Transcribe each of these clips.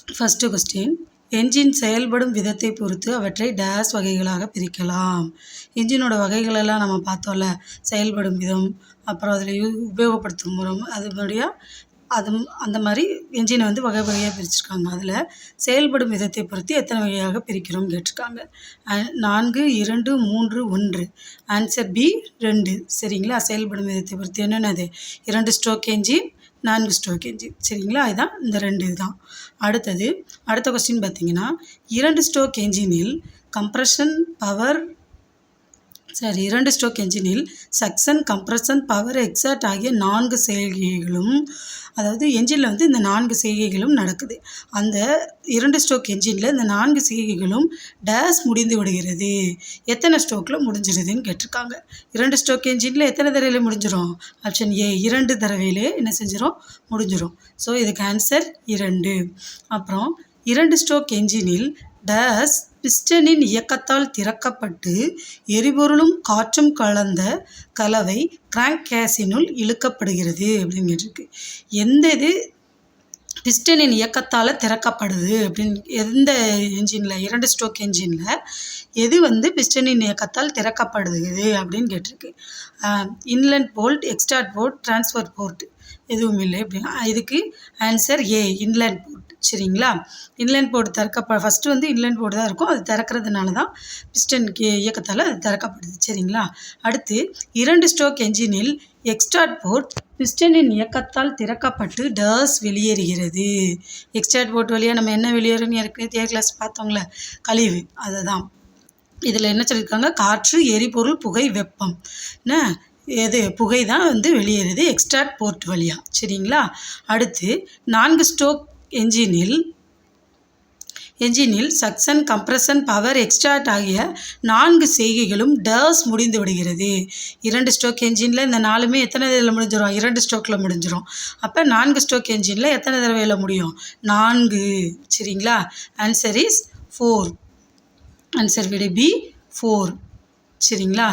First question, engine செயல்படும் விதத்தை பொறுத்து அவற்றை டேஸ் வகைகளாக பிரிக்கலாம். என்ஜினோட வகைகளெல்லாம் நம்ம பார்த்தோம்ல, செயல்படும் விதம், அப்புறம் அதில் உபயோகப்படுத்தும் முறை, அது அந்த மாதிரி என்ஜினை வந்து வகை வகையாக பிரிச்சிருக்காங்க. அதில் செயல்படும் விதத்தை பொறுத்து எத்தனை வகையாக பிரிக்கிறோம்னு கேட்டிருக்காங்க. 4, 2, 3, 1. Answer B 2. சரிங்களா? செயல்படும் விதத்தை பொறுத்து என்னென்னது? 2 ஸ்ட்ரோக் என்ஜின், 4 ஸ்ட்ரோக் என்ஜின். சரிங்களா? இதுதான் இந்த 2 தான். அடுத்த கொஸ்டின் பார்த்தீங்கன்னா, 2 ஸ்ட்ரோக் என்ஜினில் கம்ப்ரஷன் பவர் 2 ஸ்ட்ரோக் என்ஜினில் சக்சன், கம்ப்ரஷன், பவர், எக்ஸாட் ஆகிய 4 செய்கைகளும், அதாவது என்ஜினில் வந்து இந்த 4 செய்கைகளும் நடக்குது. அந்த 2 ஸ்ட்ரோக் என்ஜினில் இந்த 4 செய்கைகளும் டேஸ் முடிந்து விடுகிறது. எத்தனை ஸ்ட்ரோக்கில் முடிஞ்சிருதுன்னு கேட்டிருக்காங்க. 2 ஸ்ட்ரோக் என்ஜினில் எத்தனை தடவையில முடிஞ்சிடும்? ஆப்ஷன் ஏ 2 தடவையிலே என்ன செஞ்சிடும்? முடிஞ்சிடும். ஸோ இதுக்கு ஆன்சர் 2. அப்புறம் 2 ஸ்ட்ரோக் என்ஜினில் டேஸ் பிஸ்டனின் இயக்கத்தால் திறக்கப்பட்டு எரிபொருளும் காற்றும் கலந்த கலவை கிராங்க் கேஸினுள் இழுக்கப்படுகிறது அப்படின்னு கேட்டிருக்கு. எந்த இது பிஸ்டனின் இயக்கத்தால் திறக்கப்படுது அப்படின்னு, எந்த என்ஜினில், 2 ஸ்ட்ரோக் என்ஜினில் எது வந்து பிஸ்டனின் இயக்கத்தால் திறக்கப்படுது அப்படின்னு கேட்டிருக்கு. Inlet port, exhaust port, transfer port எதுவும் இல்லை அப்படின்னா இதுக்கு ஆன்சர் ஏ இன்லெண்ட் போர்ட். சரிங்களா? இன்லைன் போர்டு ஃபஸ்ட்டு வந்து இன்லைன் போர்டு தான் இருக்கும். அது திறக்கிறதுனால தான் பிஸ்டன் இயக்கத்தால் அது திறக்கப்படுது. சரிங்களா? அடுத்து 2 ஸ்ட்ரோக் என்ஜினில் எக்ஸ்டார்ட் போர்ட் பிஸ்டனின் இயக்கத்தால் திறக்கப்பட்டு டேஸ் வெளியேறுகிறது. எக்ஸ்டார்ட் போர்ட் வழியாக நம்ம என்ன வெளியேறுன்னு ஏற்கனவே தேர்ட் கிளாஸ் பார்த்தோங்களே, கழிவு. அதை தான் இதில் என்ன சொல்லியிருக்காங்க? காற்று, எரிபொருள், புகை, வெப்பம். எது? புகை தான் வந்து வெளியேறுது எக்ஸ்டார்ட் போர்ட் வழியாக. சரிங்களா? அடுத்து 4 ஸ்ட்ரோக் என்ஜினில் சக்சன், கம்ப்ரஷன், பவர், எக்ஸ்டார்ட் ஆகிய 4 செய்கைகளும் டேஸ் முடிந்து விடுகிறது. 2 ஸ்ட்ரோக் என்ஜினில் இந்த 4மே எத்தனை இதில் முடிஞ்சிடும்? 2 ஸ்ட்ரோக்கில் முடிஞ்சிடும். அப்போ 4 ஸ்ட்ரோக் என்ஜினில் எத்தனை தடவையில் முடியும்? 4. சரிங்களா? Answer is 4. ஆன்சர் விட பி 4. சரிங்களா?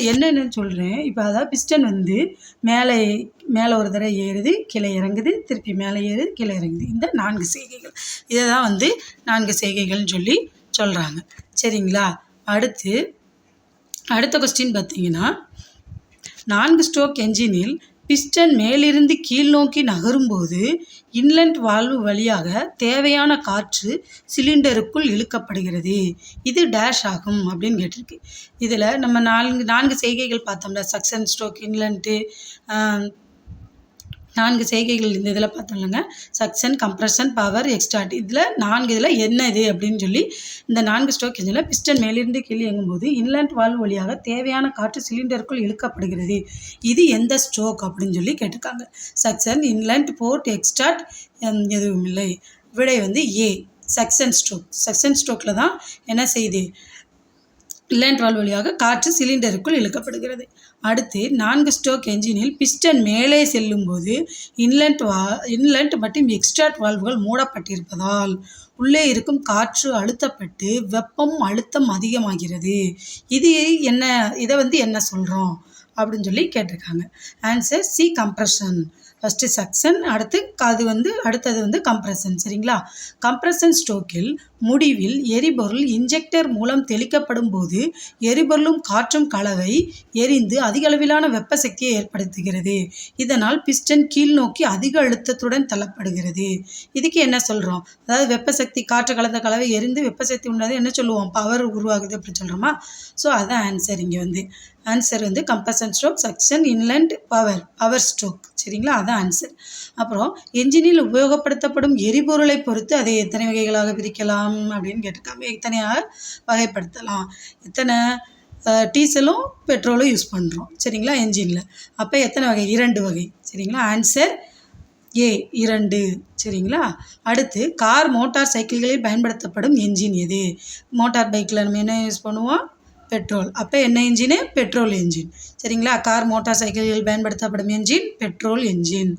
என்னென்னு சொல்கிறேன். இப்போ அதாவது பிஸ்டன் வந்து மேலே ஒரு தடவை ஏறுது, கீழே இறங்குது, திருப்பி மேலே ஏறுது, கீழே இறங்குது. இந்த 4 செய்கைகள், இதை தான் வந்து 4 செய்கைகள்னு சொல்கிறாங்க. சரிங்களா? அடுத்த கொஸ்டின் பார்த்தீங்கன்னா, 4 ஸ்ட்ரோக் என்ஜினில் பிஸ்டன் மேலிருந்து கீழ் நோக்கி நகரும்போது இன்லெண்ட் வால்வு வழியாக தேவையான காற்று சிலிண்டருக்குள் இழுக்கப்படுகிறது. இது டேஷ் ஆகும் அப்படின்னு கேட்டிருக்கு. இதில் நம்ம 4 செய்கைகள் பார்த்தோம்ல, சக்சன், ஸ்ட்ரோக், இன்லெண்ட்டு, 4 செய்கைகள் இந்த இதில் பார்த்தோம்லங்க, சக்சன், கம்ப்ரஷன், பவர், எக்ஸ்டார்ட். இதில் 4 இதில் என்ன இது அப்படின்னு சொல்லி, இந்த 4 ஸ்ட்ரோக் என்ஜினில் பிஸ்டன் மேலிருந்து கீழே இயங்கும்போது இன்லெண்ட் வால்வு வழியாக தேவையான காற்று சிலிண்டருக்குள் இழுக்கப்படுகிறது. இது எந்த ஸ்ட்ரோக் அப்படின்னு சொல்லி கேட்டிருக்காங்க. சக்சன், இன்லெண்ட், போர்ட், எக்ஸ்டார்ட் எதுவும் இல்லை. விடை வந்து ஏ சக்சன் ஸ்ட்ரோக். சக்சன் ஸ்ட்ரோக்கில் தான் என்ன செய்யுது? இன்லெண்ட் வால்வு வழியாக காற்று சிலிண்டருக்குள் இழுக்கப்படுகிறது. அடுத்து 4 ஸ்ட்ரோக் என்ஜினில் பிஸ்டன் மேலே செல்லும்போது இன்லெண்ட் மற்றும் எக்ஸ்டார்ட் வால்வுகள் மூடப்பட்டிருப்பதால் உள்ளே இருக்கும் காற்று அழுத்தப்பட்டு வெப்பம் அழுத்தம் அதிகமாகிறது. இதை வந்து என்ன சொல்கிறோம் அப்படின்னு சொல்லி கேட்டிருக்காங்க. Answer C compression. First suction, அடுத்தது வந்து கம்ப்ரஷன். சரிங்களா? கம்ப்ரஷன் ஸ்ட்ரோக்கில் முடிவில் எரிபொருள் இன்ஜெக்டர் மூலம் தெளிக்கப்படும் போது எரிபொருளும் காற்றும் கலவை எரிந்து அதிக அளவிலான வெப்ப சக்தியை ஏற்படுத்துகிறது. இதனால் பிஸ்டன் கீழ் நோக்கி அதிக அழுத்தத்துடன் தள்ளப்படுகிறது. இதுக்கு என்ன சொல்கிறோம்? அதாவது வெப்ப சக்தி, காற்று கலந்த கலவை எரிந்து வெப்ப சக்தி உண்டாது என்ன சொல்லுவோம்? பவர் உருவாகுது அப்படின்னு சொல்கிறோமா? ஸோ அதுதான் ஆன்சர். இங்கே வந்து ஆன்சர் வந்து compression stroke, suction, inlet, power stroke. சரிங்களா? அதான் ஆன்சர். அப்புறம் என்ஜினில் உபயோகப்படுத்தப்படும் எரிபொருளை பொறுத்து அதை எத்தனை வகைகளாக பிரிக்கலாம் அப்படின்னு கேட்டிருக்காங்க. எத்தனையாக வகைப்படுத்தலாம்? எத்தனை டீசலும் பெட்ரோலும் யூஸ் பண்ணுறோம். சரிங்களா? என்ஜினில். அப்போ எத்தனை வகை? 2 வகை. சரிங்களா? Answer A 2. சரிங்களா? அடுத்து கார், மோட்டார் சைக்கிள்களில் பயன்படுத்தப்படும் என்ஜின் எது? மோட்டார் பைக்கில் நம்ம என்ன யூஸ் பண்ணுவோம்? பெட்ரோல். அப்போ என்ன என்ஜினு? Petrol engine. சரிங்களா? கார், மோட்டார் சைக்கிள்களில் பயன்படுத்தப்படும் என்ஜின் பெட்ரோல் என்ஜின்.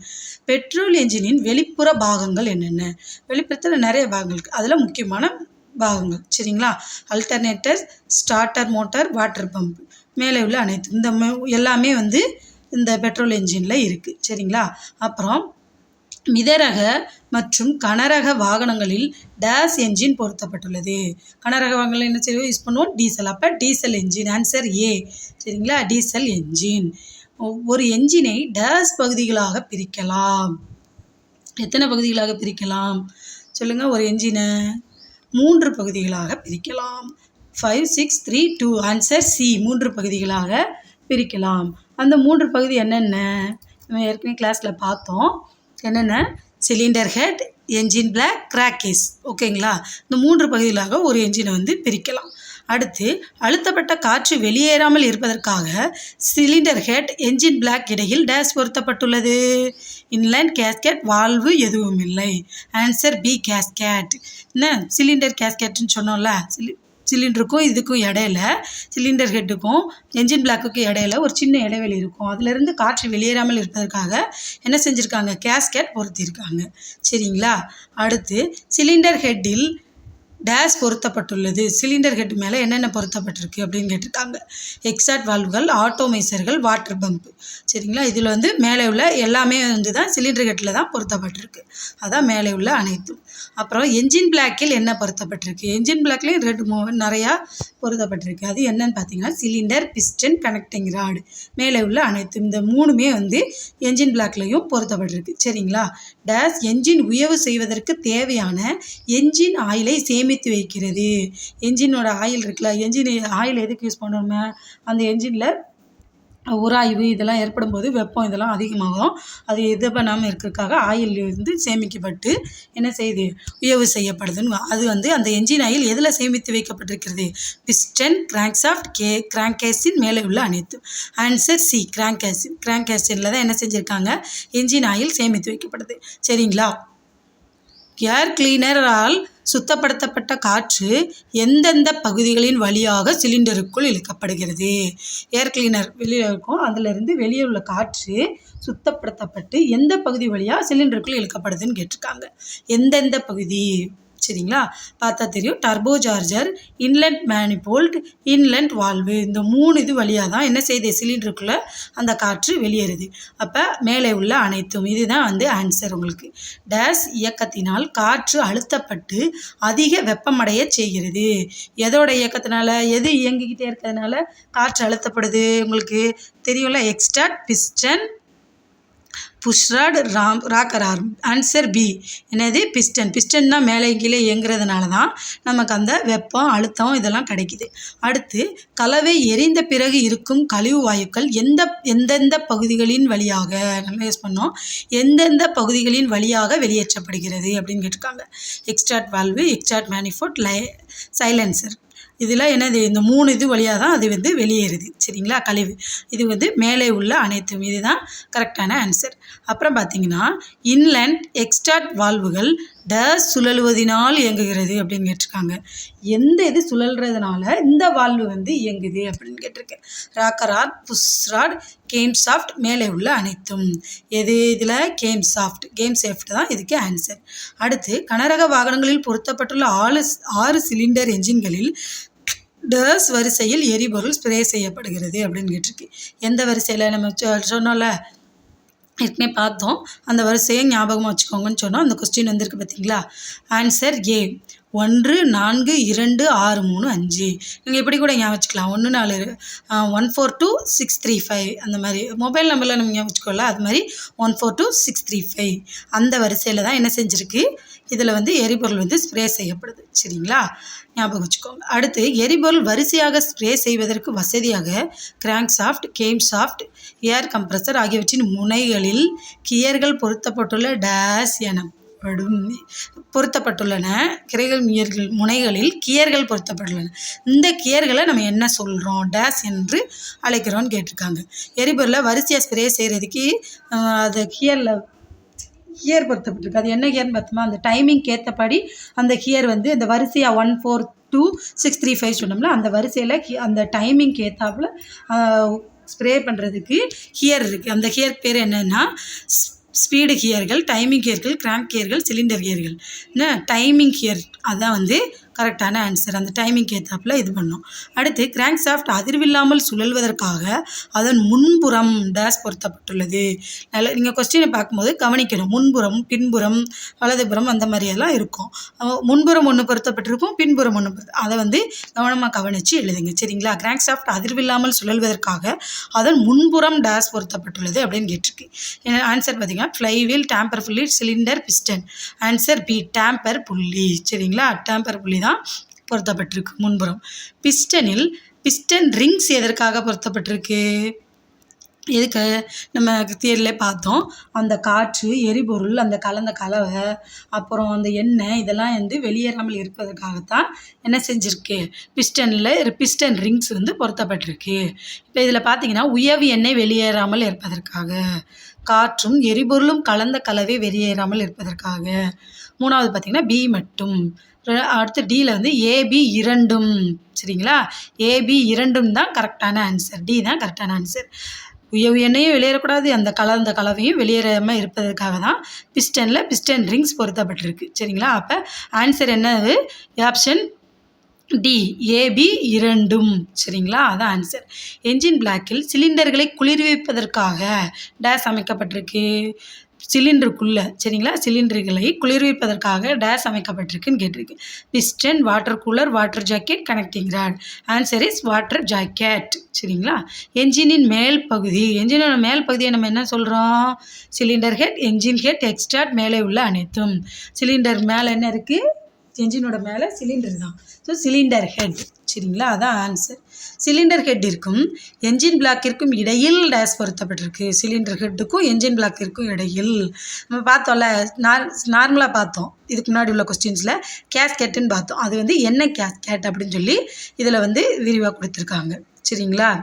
பெட்ரோல் என்ஜினின் வெளிப்புற பாகங்கள் என்னென்ன? வெளிப்புறத்தில் நிறைய பாகங்கள் இருக்குது. அதில் முக்கியமான பாகங்கள். சரிங்களா? Alternator, starter motor, water pump, மேலே உள்ள அனைத்து எல்லாமே வந்து இந்த பெட்ரோல் என்ஜினில் இருக்குது. சரிங்களா? அப்புறம் மிதரக மற்றும் கனரக வாகனங்களில் டேஸ் என்ஜின் பொருத்தப்பட்டுள்ளது. கனரக வாகனங்கள் என்ன செய்வோம், யூஸ் பண்ணுவோம், டீசல். அப்போ டீசல் என்ஜின், ஆன்சர் ஏ. சரிங்களா, டீசல் என்ஜின். ஒரு என்ஜினை டேஸ் பகுதிகளாக பிரிக்கலாம். எத்தனை பகுதிகளாக பிரிக்கலாம் சொல்லுங்கள்? ஒரு என்ஜினை 3 பகுதிகளாக பிரிக்கலாம். 5, 6, 3, 2. ஆன்சர் சி, 3 பகுதிகளாக பிரிக்கலாம். அந்த 3 பகுதி என்னென்ன நம்ம ஏற்கனவே கிளாஸில் பார்த்தோம். என்னென்ன? Cylinder head, engine block, crankcase. ஓகேங்களா? இந்த 3 பகுதிகளாக ஒரு என்ஜினை வந்து பிரிக்கலாம். அடுத்து அழுத்தப்பட்ட காற்று வெளியேறாமல் இருப்பதற்காக சிலிண்டர் ஹெட், என்ஜின் பிளாக் இடையில் டேஷ் பொருத்தப்பட்டுள்ளது. இன்லைன் கேஸ்கெட், வால்வு எதுவும் இல்லை. Answer B, gasket. என்ன சிலிண்டர் கேஸ்கெட்னு சொன்னோம்ல, சிலிண்டருக்கும் இதுக்கும் இடையில, சிலிண்டர் ஹெட்டுக்கும் என்ஜின் பிளாக்குக்கும் இடையில ஒரு சின்ன இடைவெளி இருக்கும். அதிலிருந்து காற்று வெளியேறாமல் இருப்பதற்காக என்ன செஞ்சுருக்காங்க? கேஸ்கெட் பொருத்தியிருக்காங்க. சரிங்களா? அடுத்து சிலிண்டர் ஹெட்டில் டேஷ் பொருத்தப்பட்டுள்ளது. சிலிண்டர் ஹெட் மேலே என்னென்ன பொருத்தப்பட்டிருக்கு அப்படின்னு கேட்டிருக்காங்க. எக்ஸாட் வால்வுகள், ஆட்டோமைசர்கள், வாட்டர் பம்பு. சரிங்களா? இதில் வந்து மேலே உள்ள எல்லாமே வந்து தான் சிலிண்டர் ஹெட்டில் தான் பொருத்தப்பட்டிருக்கு. அதான் மேலே உள்ள அனைத்தும். அப்புறம் என்ஜின் பிளாக்கில் என்ன பொருத்தப்பட்டிருக்கு? என்ஜின் பிளாக்லேயும் நிறையா பொருத்தப்பட்டிருக்கு. அது என்னன்னு பார்த்தீங்கன்னா, சிலிண்டர், பிஸ்டன், கனெக்டிங் ராடு. மேலே உள்ள அனைத்தும் இந்த 3மே வந்து என்ஜின் பிளாக்லையும் பொருத்தப்பட்டிருக்கு. சரிங்களா? டேஷ் என்ஜின் உயவு செய்வதற்கு தேவையான என்ஜின் ஆயிலை சேமித்து வைக்கிறது. என்ஜினோட ஆயில் இருக்குல்ல, என்ஜின் ஆயில் எதுக்கு யூஸ் பண்ணணுமே? அந்த என்ஜினில் உராய்வு இதெல்லாம் ஏற்படும் போது வெப்பம் இதெல்லாம் அதிகமாகும். அது இது பண்ணாமல் இருக்கிறதுக்காக ஆயில் வந்து சேமிக்கப்பட்டு என்ன செய்யுது? உயவு செய்யப்படுதுன்னு. அது வந்து அந்த என்ஜின் ஆயில் எதில் சேமித்து வைக்கப்பட்டிருக்கிறது? பிஸ்டன், கிராங்க்சாஃப்ட், கிராங்கேஸின் மேலே உள்ள அனைத்தும். Answer C, கிராங்கேஸின். கிராங்கேஸினில் தான் என்ன செஞ்சுருக்காங்க? என்ஜின் ஆயில் சேமித்து வைக்கப்படுது. சரிங்களா? ஏர் கிளீனரால் சுத்தப்படுத்தப்பட்ட காற்று எந்தெந்த பகுதிகளின் வழியாக சிலிண்டருக்குள் இழுக்கப்படுகிறது? ஏர் கிளீனர் வெளியே இருக்கும், அதிலிருந்து வெளியே உள்ள காற்று சுத்தப்படுத்தப்பட்டு எந்த பகுதி வழியாக சிலிண்டருக்குள் இழுக்கப்படுதுன்னு கேட்டிருக்காங்க. எந்தெந்த பகுதி? சரிங்களா? பார்த்தா தெரியும். Turbocharger, inlet manifold, inlet valve. இந்த 3 இது வழியாக தான் என்ன செய்யுது? சிலிண்டருக்குள்ளே அந்த காற்று வெளியேறுது. அப்போ மேலே உள்ள அனைத்தும். இதுதான் வந்து ஆன்சர் உங்களுக்கு. டேஷ் இயக்கத்தினால் காற்று அழுத்தப்பட்டு அதிக வெப்பமடைய செய்கிறது. எதோட இயக்கத்தினால? எது இயங்கிக்கிட்டே இருக்கிறதுனால காற்று அழுத்தப்படுது? உங்களுக்கு தெரியும்ல, exhaust, piston, pushrod, rocker arm. Answer B. என்னது? பிஸ்டன். பிஸ்டன் தான் மேலே கீழே இயங்குறதுனால தான் நமக்கு அந்த வெப்பம், அழுத்தம் இதெல்லாம் கிடைக்குது. அடுத்து கலவை எரிந்த பிறகு இருக்கும் கழிவு வாயுக்கள் எந்தெந்த பகுதிகளின் வழியாக, நல்லா யூஸ் பண்ணோம், எந்தெந்த பகுதிகளின் வழியாக வெளியேற்றப்படுகிறது அப்படின்னு கேட்டிருக்காங்க. Extract valve, extract manifold, silencer. இதில் என்னது? இந்த 3 இது வழியாக தான் அது வந்து வெளியேறுது. சரிங்களா? கழிவு. இது வந்து மேலே உள்ள அனைத்தும். இதுதான் கரெக்டான ஆன்சர். அப்புறம் பார்த்தீங்கன்னா, இன்லெண்ட் எக்ஸ்ட்ராட் வால்வுகள் டேஷ் சுழலுவதினால் இயங்குகிறது அப்படின்னு கேட்டிருக்காங்க. எந்த இது சுழல்றதுனால இந்த வால்வு வந்து இயங்குது அப்படின்னு கேட்டிருக்கேன். ராக்கராட், புஷ்ராட், கேம்சாஃப்ட், மேலே உள்ள அனைத்தும். எது இதில்? கேம்சாஃப்ட் தான் இதுக்கு ஆன்சர். அடுத்து கனரக வாகனங்களில் பொருத்தப்பட்டுள்ள 6 சிலிண்டர் என்ஜின்களில் டேஸ் வரிசையில் எரிபொருள் ஸ்ப்ரே செய்யப்படுகிறது அப்படின்னு கேட்டிருக்கு. எந்த வரிசையில்? நம்ம சொன்னோம்ல, ஏற்கனவே பார்த்தோம். அந்த வரிசையை ஞாபகமாக வச்சுக்கோங்கன்னு சொன்னோம். அந்த கொஸ்டின் வந்திருக்கு பார்த்தீங்களா? Answer A. 1, 4, 2, 6, 3, 5. நீங்கள் இப்படி கூட ஞாபகம் வச்சுக்கலாம். 1, 4, 142, 635 அந்த மாதிரி. மொபைல் நம்பரில் நம்ம ஞாபகம் வச்சுக்கோல, அது மாதிரி 142, 635 அந்த வரிசையில் தான் என்ன செஞ்சுருக்கு? இதில் வந்து எரிபொருள் வந்து ஸ்ப்ரே செய்யப்படுது. சரிங்களா? ஞாபகம் வச்சுக்கோங்க. அடுத்து எரிபொருள் வரிசையாக ஸ்ப்ரே செய்வதற்கு வசதியாக கிராங்க்சாஃப்ட், கேம்சாஃப்ட், ஏர் கம்ப்ரஸர் ஆகியவற்றின் முனைகளில் கியர்கள் பொருத்தப்பட்டுள்ள டேஷ் பொருத்தப்பட்டுள்ளன. முனைகளில் கியர்கள் பொருத்தப்பட்டுள்ளன. இந்த கியர்களை நம்ம என்ன சொல்கிறோம்? டேஷ் என்று அழைக்கிறோன்னு கேட்டிருக்காங்க. எரிபொருளை வரிசையாக ஸ்ப்ரே செய்கிறதுக்கு அது கியர் பொருத்தப்பட்டிருக்கு. அது என்ன கியர்னு பார்த்தோமா, அந்த டைமிங்க்கு ஏற்றபடி அந்த கியர் வந்து இந்த வரிசையாக 142, 635 சொன்னோம்ல, அந்த வரிசையில் அந்த டைமிங்க்கு ஏற்றாப்புல ஸ்ப்ரே பண்ணுறதுக்கு கியர் இருக்குது. அந்த கியர் பேர் என்னென்னா ஸ்பீடு கியர்கள், டைமிங் கியர்கள், கிராங்க் கியர்கள், சிலிண்டர் கியர்கள். என்ன டைமிங் கியர் அதான் வந்து கரெக்டான ஆன்சர். அந்த டைமிங்க்கு ஏற்றாப்புல இது பண்ணோம். அடுத்து கிராங்க் ஷாஃப்ட் அதிர்வில்லாமல் சுழல்வதற்காக அதன் முன்புறம் டேஷ் பொருத்தப்பட்டுள்ளது. நல்லா நீங்கள் கொஸ்டினை பார்க்கும்போது கவனிக்கணும். முன்புறம், பின்புறம், வலதுபுறம் அந்த மாதிரியெல்லாம் இருக்கும். முன்புறம் ஒன்று பொருத்தப்பட்டிருக்கும், பின்புறம் ஒன்று அதை வந்து கவனமாக கவனித்து எழுதுங்க. சரிங்களா? கிராங்க் ஷாஃப்ட் அதிர்வில்லாமல் சுழல்வதற்காக அதன் முன்புறம் டேஷ் பொருத்தப்பட்டுள்ளது அப்படின்னு கேட்டிருக்கு. ஆன்சர் பார்த்தீங்கன்னா ஃப்ளைவீல், டேம்பர் புள்ளி, cylinder, piston. Answer B, damper புள்ளி. சரிங்களா? டேம்பர் புள்ளி தான் பொருத்தப்பட்டிருக்கு முன்புறம். பிஸ்டன் ரிங்ஸ் எதற்காக பொருத்தப்பட்டிருக்கு? எதுக்கு? நம்ம தியரியிலே பார்த்தோம். அந்த காற்று, எரிபொருள், அந்த கலந்த கலவை, அப்புறம் அந்த எண்ணெய் இதெல்லாம் வந்து வெளியேறாமல் இருப்பதற்காகத்தான் என்ன செஞ்சுருக்கு? பிஸ்டன் ரிங்ஸ் வந்து பொருத்தப்பட்டிருக்கு. இப்போ இதில் பார்த்தீங்கன்னா உயவு எண்ணெய் வெளியேறாமல் இருப்பதற்காக, காற்றும் எரிபொருளும் கலந்த கலவை வெளியேறாமல் இருப்பதற்காக. மூணாவது பார்த்தீங்கன்னா பி மட்டும். அடுத்து டியில் வந்து ஏபி இரண்டும். சரிங்களா? ஏபி இரண்டும் தான் கரெக்டான ஆன்சர். டி தான் கரெக்டான ஆன்சர். உயவு எண்ணெயும் வெளியேறக்கூடாது, அந்த கலந்த கலவையும் வெளியேறாமல் இருப்பதற்காக தான் பிஸ்டன் ரிங்ஸ் பொருத்தப்பட்டிருக்கு. சரிங்களா? அப்போ ஆன்சர் என்னது? ஆப்ஷன் டி, ஏபி இரண்டும். சரிங்களா? அதான் ஆன்சர். என்ஜின் பிளாக்கில் சிலிண்டர்களை குளிர்விப்பதற்காக டேஷ் அமைக்கப்பட்டிருக்கு. சிலிண்டருக்குள்ளே. சரிங்களா? சிலிண்டர்களை குளிர்விப்பதற்காக டேஷ் அமைக்கப்பட்டிருக்குன்னு கேட்டிருக்கு. Piston, water cooler, water jacket, connecting rod. Answer is water jacket. சரிங்களா? என்ஜினின் மேல் பகுதி. என்ஜினோட மேல் பகுதியை நம்ம என்ன சொல்கிறோம்? சிலிண்டர் ஹெட், என்ஜின் ஹெட், எக்ஸ்டாட், மேலே உள்ள அனைத்தும். சிலிண்டர் மேலே என்ன இருக்குது? என்ஜினோட மேலே சிலிண்டர் தான். So cylinder head. சரிங்களா? அதான் ஆன்சர். சிலிண்டர் ஹெட் இருக்கும் என்ஜின் பிளாக்கிற்கும் இடையில் டேஷ் பொருத்தப்பட்டிருக்கு. சிலிண்டர் ஹெட்டுக்கும் என்ஜின் பிளாக்கிற்கும் இடையில். நம்ம பார்த்தோம்ல, நார்மலாக பார்த்தோம் இதுக்கு முன்னாடி உள்ள கொஸ்டின்ஸில். கேஸ்கெட்டுன்னு பார்த்தோம். அது வந்து என்ன கேஸ்கெட் அப்படின்னு சொல்லி இதில் வந்து விரிவாக கொடுத்துருக்காங்க. சரிங்களா?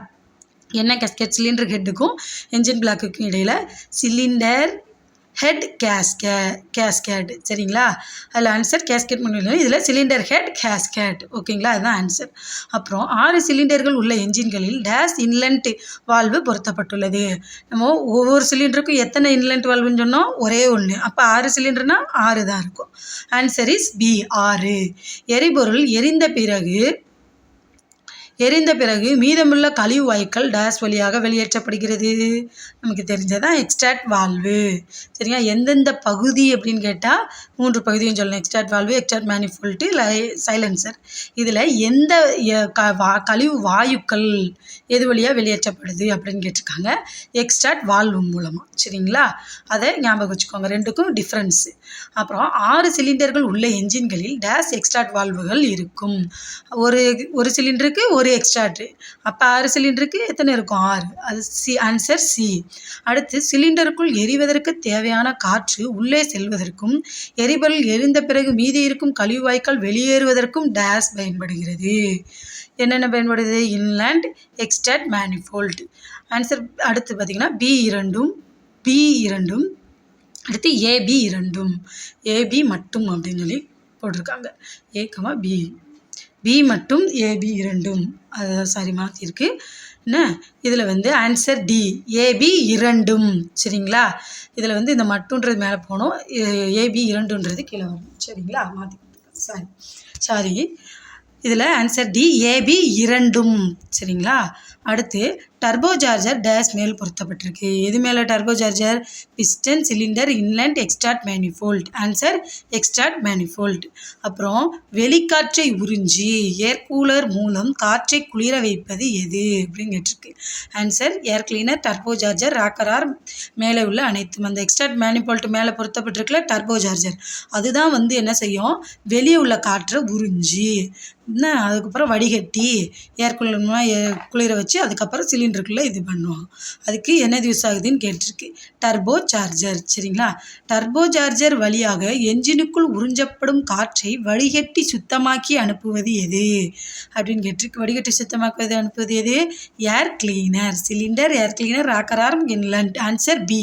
என்ன கேஸ்கெட்? சிலிண்டர் ஹெட்டுக்கும் என்ஜின் பிளாக்குக்கும் இடையில் சிலிண்டர் ஹெட் கேஸ்கெட். சரிங்களா? அதில் ஆன்சர் கேஸ்கெட் பண்ணிடலாம். இதில் சிலிண்டர் ஹெட் கேஸ்கெட். ஓகேங்களா? அதுதான் ஆன்சர். அப்புறம் 6 சிலிண்டர்கள் உள்ள என்ஜின்களில் டேஷ் இன்லெண்ட் வால்வு பொருத்தப்பட்டுள்ளது. நம்ம ஒவ்வொரு சிலிண்டருக்கும் எத்தனை இன்லெண்ட் வால்வுன்னு சொன்னோம்? ஒரே ஒன்று. அப்போ 6 சிலிண்டர்னால் 6 தான் இருக்கும். Answer is B, 6. எரிபொருள் எரிந்த பிறகு மீதமுள்ள கழிவு வாயுக்கள் டேஷ் வழியாக வெளியேற்றப்படுகிறது. நமக்கு தெரிஞ்சதான் எக்ஸ்ட்ராக்ட் வால்வு. சரிங்களா? எந்தெந்த பகுதி அப்படின்னு கேட்டால் 3 பகுதியும் சொல்லணும். Extract valve, extract manifold, silencer. இதில் எந்த கழிவு வாயுக்கள் எது வழியாக வெளியேற்றப்படுது அப்படின்னு கேட்டிருக்காங்க? எக்ஸ்ட்ராக்ட் வால்வு மூலமாக. சரிங்களா? அதை ஞாபகம் வச்சுக்கோங்க. ரெண்டுக்கும் டிஃப்ரென்ஸு. அப்புறம் 6 சிலிண்டர்கள் உள்ள என்ஜின்களில் டேஷ் எக்ஸ்ட்ராக்ட் வால்வுகள் இருக்கும். ஒரு சிலிண்டருக்கு ஒரு எக்ஸ்ட்ராக்ட். அப்போ 6 சிலிண்டருக்கு எத்தனை இருக்கும்? 6. அது சி, ஆன்சர் சி. அடுத்து சிலிண்டருக்குள் எரிவதற்கு தேவையான காற்று உள்ளே செல்வதற்கும் எரிபொருள் எரிந்த பிறகு மீதி இருக்கும் கழிவுவாய்க்கால் வெளியேறுவதற்கும் டேஷ் பயன்படுகிறது. என்னென்ன பயன்படுது? Inland, extract, manifold. ஆன்சர் அடுத்து பார்த்தீங்கன்னா பி இரண்டும். அடுத்து ஏபி இரண்டும். ஏபி மட்டும் அப்படின்னு சொல்லி போட்டிருக்காங்க. ஏ, பி மட்டும், ஏபி இரண்டும். அது மாற்றிருக்கு. என்ன? இதில் வந்து ஆன்சர் டி, ஏபி இரண்டும். சரிங்களா? இதில் வந்து இந்த மட்டுன்றது மேலே போகணும், ஏபி இரண்டுன்றது கீழே வரும். சரிங்களா? மாற்றி சாரி இதில் ஆன்சர் டி, ஏபி இரண்டும். சரிங்களா? அடுத்து டர்போ சார்ஜர் டேஷ் மேல் பொருத்தப்பட்டிருக்கு. எது மேலே turbocharger? Piston, cylinder, inlet, extract, manifold. Answer extract manifold. அப்புறம் வெளிக்காற்றை உறிஞ்சி ஏர் கூலர் மூலம் காற்றை குளிர வைப்பது எது அப்படின்னு கேட்டிருக்கு. ஆன்சர் ஏர் cleaner, turbo charger, rocker arm, மேலே உள்ள அனைத்தும். அந்த எக்ஸ்ட்ராக்ட் மேனிஃபோல்ட் மேலே பொருத்தப்பட்டிருக்குல டர்போ சார்ஜர், அதுதான் வந்து என்ன செய்யும்? வெளியே உள்ள காற்றை உறிஞ்சி அதுக்கப்புறம் வடிகட்டி ஏர் கூலர் குளிர வச்சு அதுக்கப்புறம் சிலிண்டருக்குள்ளே இது பண்ணுவோம். அதுக்கு என்னது யூஸ் ஆகுதுன்னு கேட்டிருக்கு? Turbo charger. சரிங்களா? டர்போ சார்ஜர் வழியாக என்ஜினுக்குள் உறிஞ்சப்படும் காற்றை வடிகட்டி சுத்தமாக்கி அனுப்புவது எது அப்படின்னு கேட்டிருக்கு. வடிகட்டி சுத்தமாக்குவது அனுப்புவது எது? Air cleaner. Cylinder, air cleaner, rocker arm, inlet. Answer B,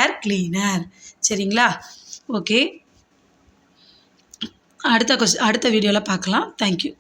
air cleaner. சரிங்களா? ஓகே, அடுத்த வீடியோவில் பார்க்கலாம். தேங்க்யூ.